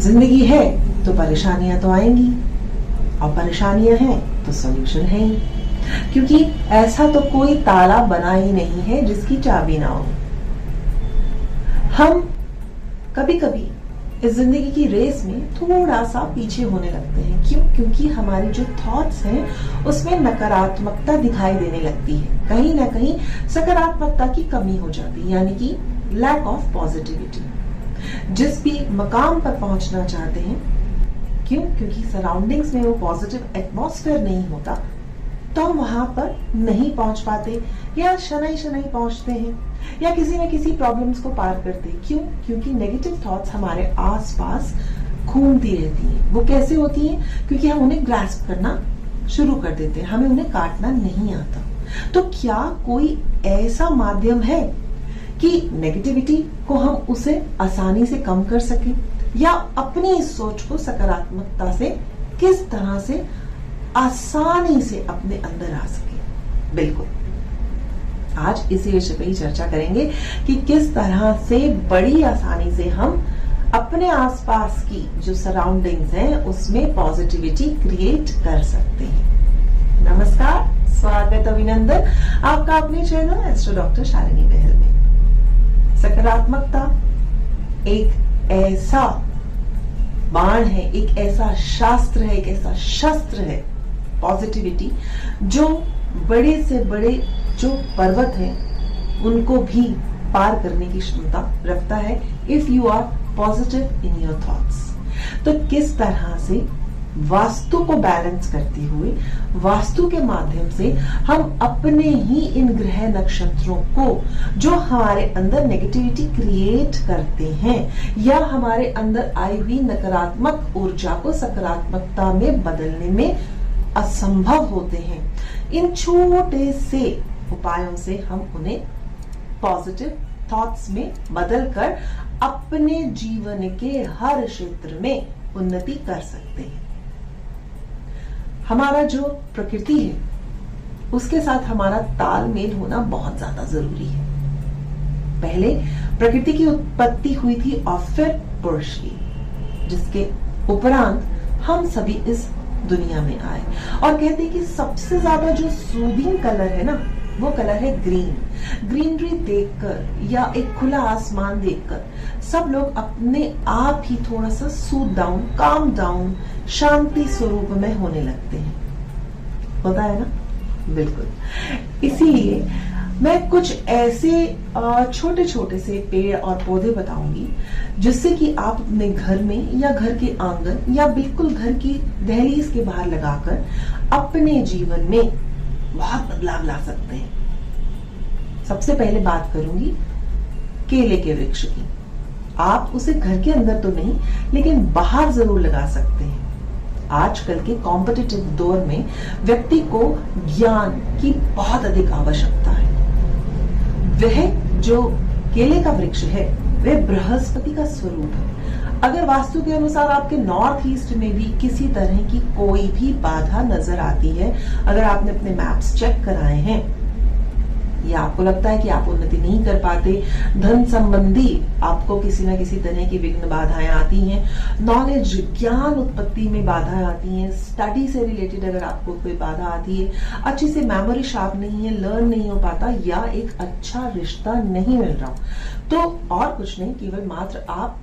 जिंदगी है तो परेशानियां तो आएंगी, और परेशानियां हैं तो सॉल्यूशन है ही, क्योंकि ऐसा तो कोई ताला बना ही नहीं है जिसकी चाबी ना हो। हम कभी कभी इस जिंदगी की रेस में थोड़ा सा पीछे होने लगते हैं। क्यों? क्योंकि हमारी जो थॉट्स हैं उसमें नकारात्मकता दिखाई देने लगती है, कहीं ना कहीं सकारात्मकता की कमी हो जाती है, यानी कि लैक ऑफ पॉजिटिविटी। जिस भी मकाम पर पहुंचना चाहते हैं, क्यों? क्योंकि सराउंडिंग्स में वो पॉजिटिव एटमॉस्फेयर नहीं होता, तो हम वहां पर नहीं पहुंच पाते, या शनई शनई पहुंचते हैं, या किसी न किसी प्रॉब्लम्स को पार करते हैं। क्यों? क्योंकि नेगेटिव थॉट्स हमारे आसपास घूमती रहती हैं। वो कैसे होती हैं? क्योंकि हम उन्हें ग्रास्प करना शुरू कर देते हैं, हमें उन्हें काटना नहीं आता। तो क्या कोई ऐसा माध्यम है कि नेगेटिविटी को हम उसे आसानी से कम कर सके, या अपनी इस सोच को सकारात्मकता से किस तरह से आसानी से अपने अंदर आ सके? बिल्कुल, आज इसी विषय पे ही चर्चा करेंगे कि किस तरह से बड़ी आसानी से हम अपने आसपास की जो सराउंडिंग्स हैं उसमें पॉजिटिविटी क्रिएट कर सकते हैं। नमस्कार, स्वागत, अभिनंदन आपका अपने चैनल एस्ट्रो डॉक्टर शालिनी बहल में। सकारात्मकता एक ऐसा बाण है, एक ऐसा शास्त्र है, एक ऐसा शस्त्र है, पॉजिटिविटी, जो बड़े से बड़े जो पर्वत हैं उनको भी पार करने की क्षमता रखता है, if you are positive in your thoughts. तो किस तरह से वास्तु को बैलेंस करते हुए, वास्तु के माध्यम से हम अपने ही इन ग्रह नक्षत्रों को, जो हमारे अंदर नेगेटिविटी क्रिएट करते हैं या हमारे अंदर आई हुई नकारात्मक ऊर्जा को सकारात्मकता में बदलने में असंभव होते हैं, इन छोटे से उपायों से हम उन्हें पॉजिटिव थॉट्स में बदलकर अपने जीवन के हर क्षेत्र में उन्नति कर सकते हैं। हमारा जो प्रकृति है उसके साथ हमारा तालमेल होना बहुत ज्यादा जरूरी है। पहले प्रकृति की उत्पत्ति हुई थी और फिर पुरुष की, जिसके उपरांत हम सभी इस दुनिया में आए। और कहते हैं कि सबसे ज्यादा जो सूदिंग कलर है ना, वो कलर है ग्रीन। ग्रीनरी देखकर या एक खुला आसमान देखकर सब लोग अपने आप ही थोड़ा सा सूद down, calm down, Shanti Swarup में होने लगते हैं। होता है ना? बिल्कुल। इसीलिए मैं कुछ ऐसे छोटे छोटे से पेड़ और पौधे बताऊंगी जिससे कि आप अपने घर में या घर के आंगन या बिल्कुल घर की दहलीज के बाहर लगाकर अपने जीवन में बहुत बदलाव ला सकते हैं। सबसे पहले बात करूंगी केले के वृक्ष की। आप उसे घर के अंदर तो नहीं, लेकिन बाहर जरूर लगा सकते हैं। आजकल के कॉम्पिटिटिव दौर में व्यक्ति को ज्ञान की बहुत अधिक आवश्यकता है। वह जो केले का वृक्ष है वह बृहस्पति का स्वरूप है। अगर वास्तु के अनुसार आपके नॉर्थ ईस्ट में भी किसी तरह की कोई भी बाधा नजर आती है, अगर आपने अपने मैप्स चेक कराए हैं या आपको लगता है कि आप उन्नति नहीं कर पाते, धन संबंधी आपको किसी न किसी तरह की विघ्न बाधाएं आती हैं, नॉलेज ज्ञान उत्पत्ति में बाधाएं आती हैं, स्टडी से रिलेटेड अगर आपको कोई बाधा आती है, अच्छी से मेमोरी शार्प नहीं है, लर्न नहीं हो पाता, या एक अच्छा रिश्ता नहीं मिल रहा, तो और कुछ नहीं, केवल मात्र आप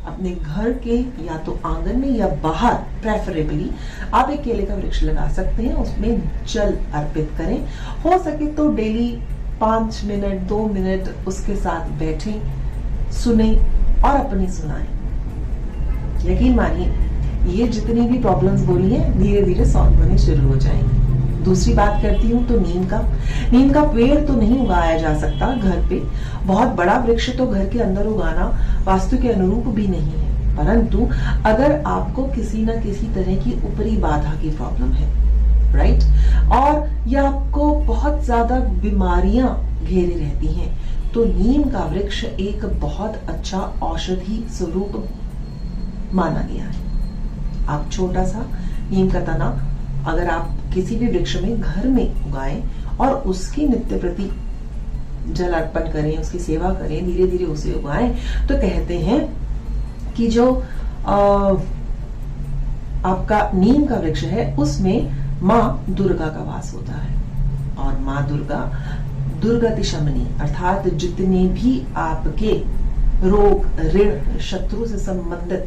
अपने घर के या तो आंगन में या बाहर प्रेफरेबली आप एक केले का वृक्ष लगा सकते हैं। उसमें जल अर्पित करें, हो सके तो डेली 5 मिनट 2 मिनट उसके साथ बैठें, सुने और अपनी सुनाएं। यकीन मानिए ये जितनी भी प्रॉब्लम्स बोली हैं धीरे धीरे सॉल्व होने शुरू हो जाएंगी। दूसरी बात करती हूँ तो नीम का पेड़ तो नहीं उगाया जा सकता घर पे, बहुत बड़ा वृक्ष तो घर के अंदर उगाना वास्तु के अनुरूप भी नहीं है, परंतु अगर आपको किसी न किसी तरह की ऊपरी बाधा की प्रॉब्लम है, राइट, और या आपको बहुत ज्यादा बीमारियां घेरे रहती हैं, तो नीम का वृक्ष एक बहुत अच्छा औषधि स्वरूप माना गया है। आप छोटा सा नीम का तना अगर आप किसी भी वृक्ष में घर में उगाएं और उसकी नित्य प्रति जल अर्पण करें, उसकी सेवा करें, धीरे धीरे उसे उगाएं, तो कहते हैं कि जो आपका नीम का वृक्ष है, उसमें माँ दुर्गा का वास होता है। और माँ दुर्गा दुर्गति शमनी, अर्थात जितने भी आपके रोग, ऋण, शत्रु से संबंधित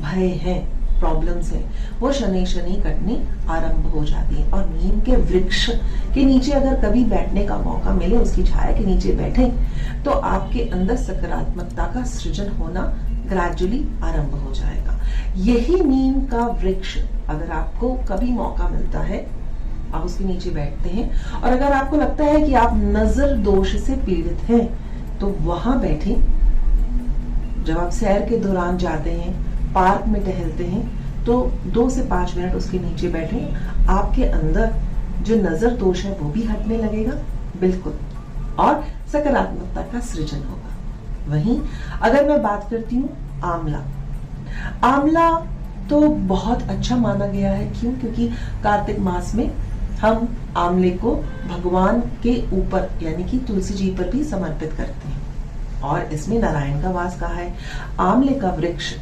भय हैं, प्रॉब्लम्स हैं, वो शनि कटनी आरंभ हो जाती है। और नीम के वृक्ष के नीचे अगर कभी बैठने का मौका मिले, उसकी छाया के नीचे बैठे, तो आपके अंदर सकारात्मकता का सृजन होना ग्रेजुअली आरंभ हो जाएगा। यही नीम का वृक्ष अगर आपको कभी मौका मिलता है, आप उसके नीचे बैठते हैं, और अगर आपको लगता है कि आप नजर दोष से पीड़ित हैं, तो वहां बैठे। जब आप सैर के दौरान जाते हैं, पार्क में टहलते हैं, तो 2 से 5 मिनट उसके नीचे बैठे, आपके अंदर जो नजर दोष है वो भी हटने लगेगा, बिल्कुल, और सकारात्मकता का सृजन होगा। वहीं अगर मैं बात करती हूँ आंवला तो बहुत अच्छा माना गया है। क्यों? क्योंकि कार्तिक मास में हम आंवले को भगवान के ऊपर यानी कि तुलसी जी पर भी समर्पित करते हैं, और इसमें नारायण का वास कहा है। आंवले का वृक्ष,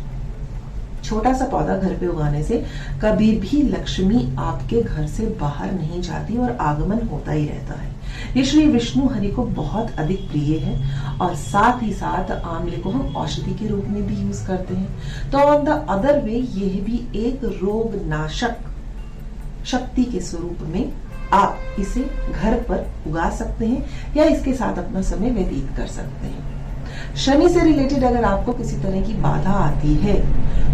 छोटा सा पौधा घर पे उगाने से कभी भी लक्ष्मी आपके घर से बाहर नहीं जाती और आगमन होता ही रहता है। ये श्री विष्णु हरि को बहुत अधिक प्रिय है, और साथ ही साथ आंवले को हम औषधि के रूप में भी यूज करते हैं। तो ऑन द अदर वे यह भी एक रोग नाशक शक्ति के स्वरूप में आप इसे घर पर उगा सकते हैं, या इसके साथ अपना समय व्यतीत कर सकते हैं। शनि से रिलेटेड अगर आपको किसी तरह की बाधा आती है,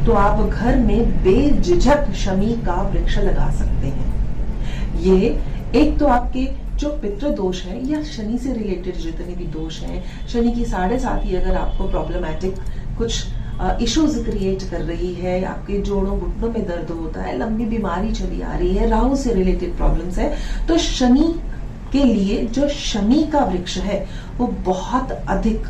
तो आप घर में बेझिझक शमी का वृक्ष लगा सकते हैं। ये एक तो आपके जो पितृ दोष है या शनि से रिलेटेड जितने भी दोष हैं, शनि की 7.5 अगर आपको प्रॉब्लमैटिक कुछ इश्यूज क्रिएट कर रही है, आपके जोड़ों घुटनों में दर्द होता है, लंबी बीमारी चली आ रही है, राहु से रिलेटेड प्रॉब्लम्स है, तो शनि के लिए जो शमी का वृक्ष है वो बहुत अधिक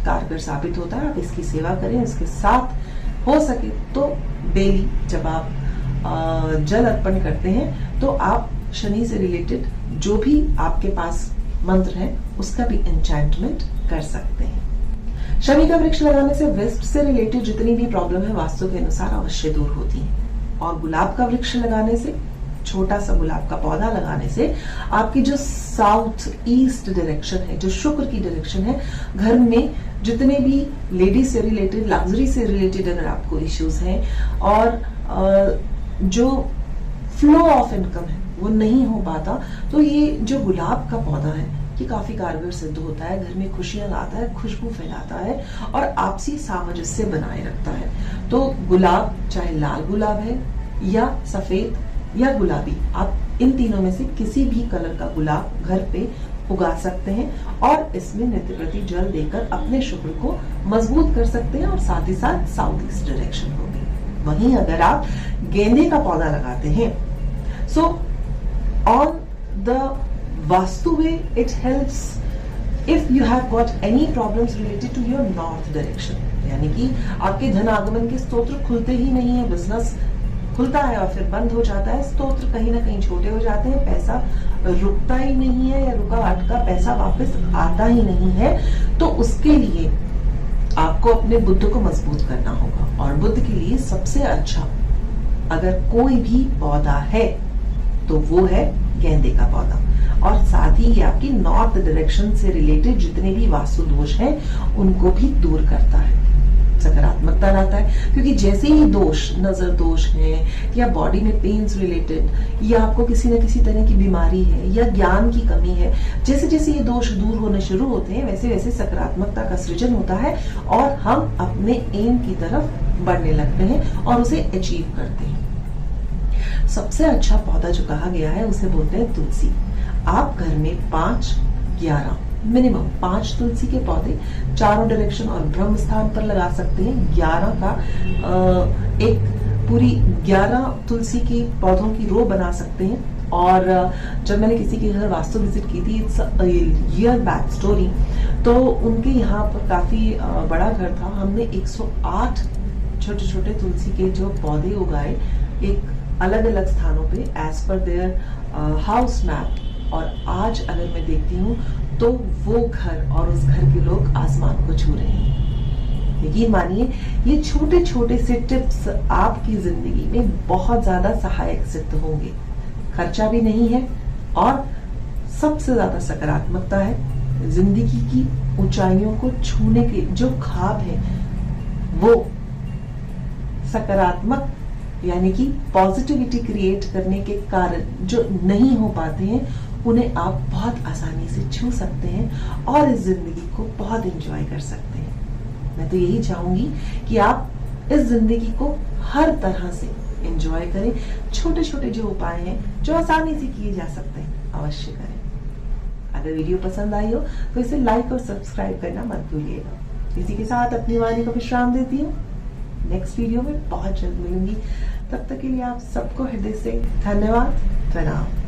कारगर साबित होता है। आप इसकी सेवा करें, इसके साथ हो सके तो डेली जब आप जल अर्पण करते हैं, तो आप शनि से रिलेटेड जो भी आपके पास मंत्र है उसका भी एन्चैंटमेंट कर सकते हैं। शमी का वृक्ष लगाने से वेस्ट से रिलेटेड जितनी भी प्रॉब्लम है वास्तु के अनुसार अवश्य दूर होती है। और गुलाब का वृक्ष लगाने से, छोटा सा गुलाब का पौधा लगाने से, आपकी जो साउथ ईस्ट डायरेक्शन है, जो शुक्र की डायरेक्शन है, घर में जितने भी लेडीज से रिलेटेड, लग्जरी से रिलेटेड अगर आपको इश्यूज हैं, और जो फ्लो ऑफ इनकम है वो नहीं हो पाता, तो ये जो गुलाब का पौधा है ये काफी कारगर सिद्ध होता है। घर में खुशियां लाता है, खुशबू फैलाता है, और आपसी सामंजस्य बनाए रखता है। तो गुलाब, चाहे लाल गुलाब है या सफेद या गुलाबी, आप इन तीनों में से किसी भी कलर का गुलाब घर पे उगा सकते हैं, और इसमें नित्य प्रति जल देकर अपने शुक्र को मजबूत कर सकते हैं, और साथ ही साथ साउथ ईस्ट डायरेक्शन होगी। वहीं अगर आप गेंदे का पौधा लगाते हैं, so on the vastu way it helps if you have got any problems related to your north direction, यानी कि आपके धन आगमन के स्तोत्र खुलते ही नहीं है, बिजनेस खुलता है और फिर बंद हो जाता है, स्तोत्र कहीं ना कहीं छोटे हो जाते हैं, पैसा रुकता ही नहीं है, या रुका अटका पैसा वापस आता ही नहीं है, तो उसके लिए आपको अपने बुद्ध को मजबूत करना होगा। और बुद्ध के लिए सबसे अच्छा अगर कोई भी पौधा है तो वो है गेंदे का पौधा, और साथ ही ये आपकी नॉर्थ डायरेक्शन से रिलेटेड जितने भी वास्तु दोष हैं उनको भी दूर करता है, सकारात्मकता लाता है। क्योंकि जैसे ही दोष, नजर दोष है, या बॉडी में पेन्स रिलेटेड, या आपको किसी न किसी तरह की बीमारी है, या ज्ञान की कमी है, जैसे जैसे ये दोष दूर होने शुरू होते हैं, वैसे वैसे सकारात्मकता का सृजन होता है, और हम अपने एम की तरफ बढ़ने लगते हैं और उसे अचीव करते हैं। सबसे अच्छा पौधा जो कहा गया है उसे बोलते हैं तुलसी। आप घर में 5-11 मिनिमम 5 तुलसी के पौधे चारों डायरेक्शन और ब्रह्म स्थान पर लगा सकते हैं। 11 का एक पूरी 11 तुलसी के पौधों की रो बना सकते हैं। और जब मैंने किसी के घर वास्तु विजिट की थी, इट्स ईयर बैक स्टोरी, तो उनके यहाँ पर काफी बड़ा घर था। हमने 108 छोटे छोटे तुलसी के जो पौधे उगाए, एक अलग अलग स्थानों पे as per their house map. और आज अगर मैं देखती हूँ तो वो घर और उस घर के लोग आसमान को छू रहे हैं। यकीन मानिए ये छोटे छोटे से टिप्स आपकी जिंदगी में बहुत ज्यादा सहायक सिद्ध होंगे। खर्चा भी नहीं है और सबसे ज्यादा सकारात्मकता है। जिंदगी की ऊंचाइयों को छूने के जो ख्वाब है वो सकारात्मक यानी कि पॉजिटिविटी क्रिएट करने के कारण जो नहीं हो पाते हैं उन्हें आप बहुत आसानी से छू सकते हैं और इस जिंदगी को बहुत एंजॉय कर सकते हैं। मैं तो यही चाहूंगी कि आप इस जिंदगी को हर तरह से एंजॉय करें। छोटे छोटे जो उपाय हैं जो आसानी से किए जा सकते हैं अवश्य करें। अगर वीडियो पसंद आई हो तो इसे लाइक और सब्सक्राइब करना मत भूलिएगा। इसी के साथ अपनी वाणी को विश्राम देती हूँ। नेक्स्ट वीडियो में बहुत जल्द मिलूंगी। तब तक के लिए आप सबको हृदय से धन्यवाद। प्रणाम।